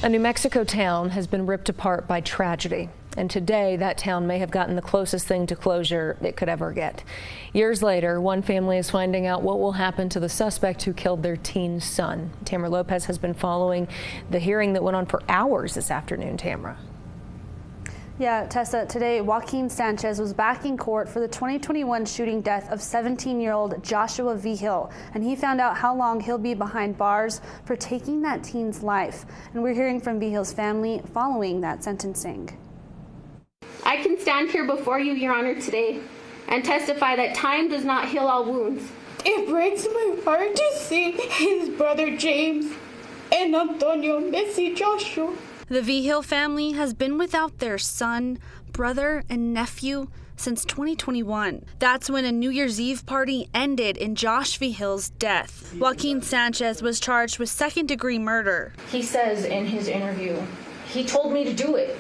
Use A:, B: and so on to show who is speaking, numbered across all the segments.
A: A New Mexico town has been ripped apart by tragedy, and today that town may have gotten the closest thing to closure it could ever get. Years later, one family is finding out what will happen to the suspect who killed their teen son. Tamara Lopez has been following the hearing that went on for hours this afternoon. Tamara.
B: Yeah, Tessa, today Joaquin Sanchez was back in court for the 2021 shooting death of 17-year-old Joshua Vigil, and he found out how long he'll be behind bars for taking that teen's life. And we're hearing from Vigil's family following that sentencing.
C: I can stand here before you, Your Honor, today and testify that time does not heal all wounds.
D: It breaks my heart to see his brother James and Antonio miss Joshua.
E: The Vigil family has been without their son, brother, and nephew since 2021. That's when a New Year's Eve party ended in Josh Vigil's death. Joaquin Sanchez was charged with second-degree murder.
F: He says in his interview, he told me to do it.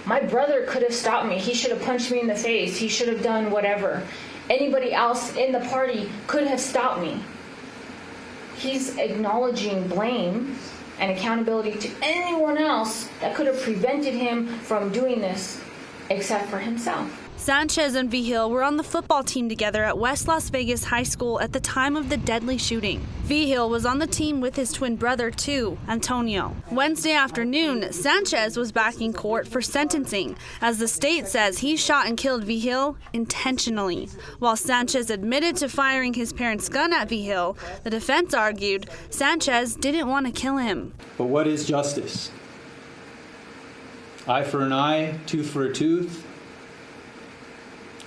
F: My brother could have stopped me. He should have punched me in the face. He should have done whatever. Anybody else in the party could have stopped me. He's acknowledging blame and accountability to anyone else that could have prevented him from doing this, except for himself.
E: Sanchez and Vigil were on the football team together at West Las Vegas High School at the time of the deadly shooting. Vigil was on the team with his twin brother, too, Antonio. Wednesday afternoon, Sanchez was back in court for sentencing, as the state says he shot and killed Vigil intentionally. While Sanchez admitted to firing his parents' gun at Vigil, the defense argued Sanchez didn't want to kill him.
G: But what is justice? Eye for an eye, tooth for a tooth?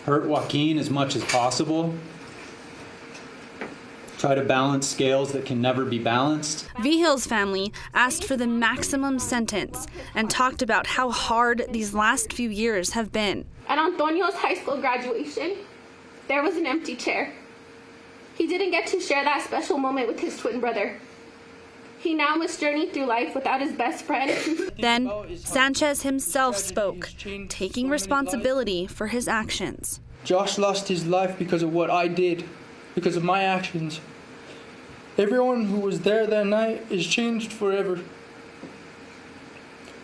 G: Hurt Joaquin as much as possible? Try to balance scales that can never be balanced?
E: Vigil's family asked for the maximum sentence and talked about how hard these last few years have been.
C: At Antonio's high school graduation, there was an empty chair. He didn't get to share that special moment with his twin brother. He now must journey through life without his best friend.
E: Then Sanchez himself spoke, taking responsibility for his actions.
D: Josh lost his life because of what I did, because of my actions. Everyone who was there that night is changed forever.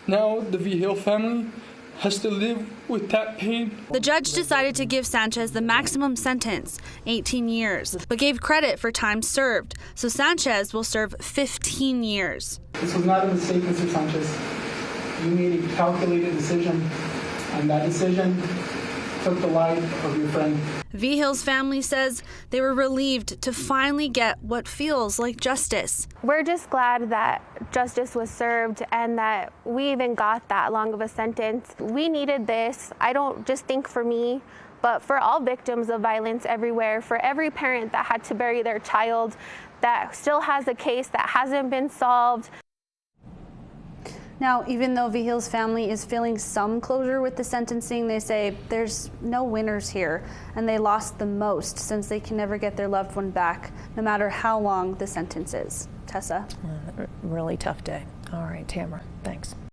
D: Now the Vigil family has to live with that pain.
E: The judge decided to give Sanchez the maximum sentence, 18 years, but gave credit for time served, so Sanchez will serve 15 years.
H: This was not a mistake, Mr. Sanchez. You made a calculated decision, and that decision took the life of your friend.
E: Vigil's family says they were relieved to finally get what feels like justice.
I: We're just glad that justice was served and that we even got that long of a sentence. We needed this. I don't just think for me, but for all victims of violence everywhere, for every parent that had to bury their child, that still has a case that hasn't been solved.
B: Now, even though Vigil's family is feeling some closure with the sentencing, they say there's no winners here, and they lost the most since they can never get their loved one back, no matter how long the sentence is. Tessa?
A: Really tough day. All right, Tamara, thanks.